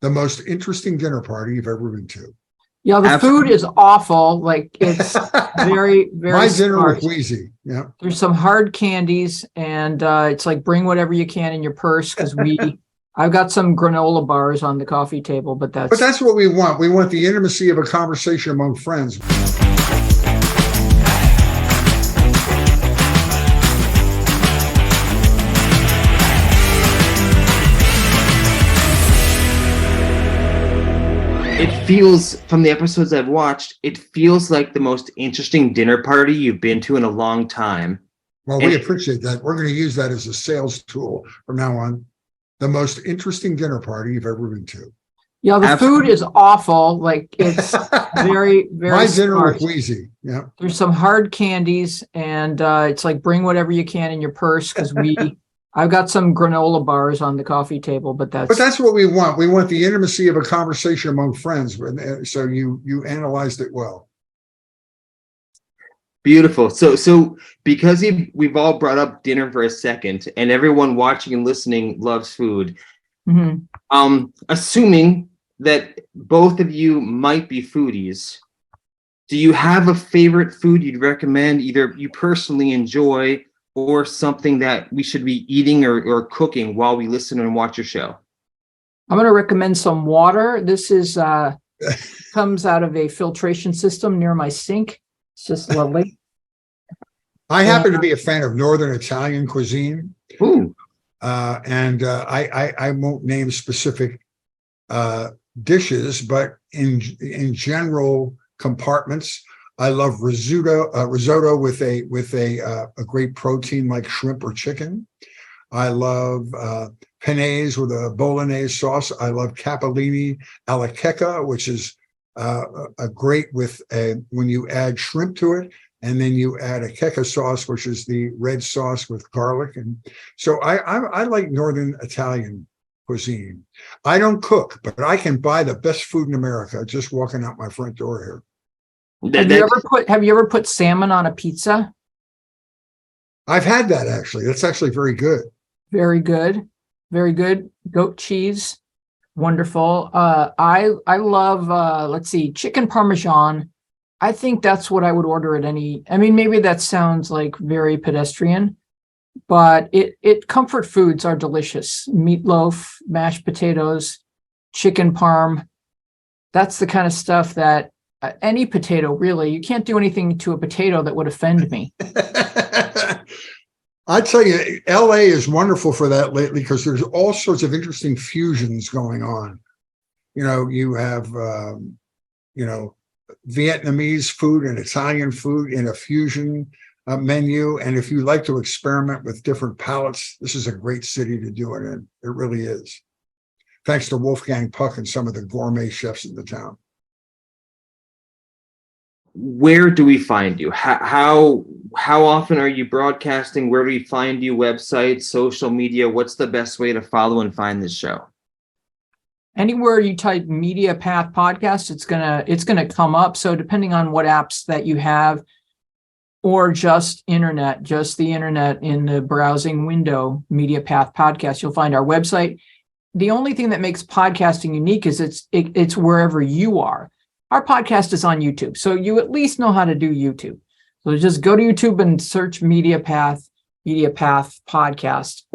The most interesting dinner party you've ever been to. Yeah, the food is awful. Like it's very, very My dinner sparse. with Wheezy. Yeah. There's some hard candies, and it's like bring whatever you can in your purse because I've got some granola bars on the coffee table, but that's what we want. We want the intimacy of a conversation among friends. It feels, from the episodes I've watched, it feels like the most interesting dinner party you've been to in a long time. Well, we appreciate that. We're going to use that as a sales tool from now on. The most interesting dinner party you've ever been to. Yeah, the food is awful. Like it's very, very My dinner sparse. with Wheezy. Yeah. There's some hard candies, and it's like bring whatever you can in your purse because I've got some granola bars on the coffee table, but that's what we want. We want the intimacy of a conversation among friends. So you analyzed it well. Beautiful. So because we've all brought up dinner for a second, and everyone watching and listening loves food. Mm-hmm. Assuming that both of you might be foodies, do you have a favorite food you'd recommend, either you personally enjoy or something that we should be eating or cooking while we listen and watch your show? I'm going to recommend some water. This is comes out of a filtration system near my sink. It's just lovely. I happen to be a fan of Northern Italian cuisine. Ooh. And I won't name specific dishes, but in general compartments, I love risotto with a great protein like shrimp or chicken. I love penne with a bolognese sauce. I love capellini alla checca, which is a great with when you add shrimp to it, and then you add a checca sauce, which is the red sauce with garlic. And so I like Northern Italian cuisine. I don't cook, but I can buy the best food in America just walking out my front door here. Have you ever put salmon on a pizza? I've had that actually. That's actually very good. Very good. Very good. Goat cheese. Wonderful. I love chicken parmesan. I think that's what I would order at maybe that sounds like very pedestrian, but comfort foods are delicious. Meatloaf, mashed potatoes, chicken parm. That's the kind of stuff that any potato, really, you can't do anything to a potato that would offend me. I tell you, LA is wonderful for that lately because there's all sorts of interesting fusions going on. You have, Vietnamese food and Italian food in a fusion menu. And if you like to experiment with different palates, this is a great city to do it in. It really is. Thanks to Wolfgang Puck and some of the gourmet chefs in the town. Where do we find you? How often are you broadcasting? Where do we find you? Websites, social media? What's the best way to follow and find this show? Anywhere you type Media Path Podcast, it's gonna come up. So depending on what apps that you have, or just the internet in the browsing window, Media Path Podcast, you'll find our website. The only thing that makes podcasting unique is it's wherever you are. Our podcast is on YouTube, so you at least know how to do YouTube. So just go to YouTube and search Media Path Podcast.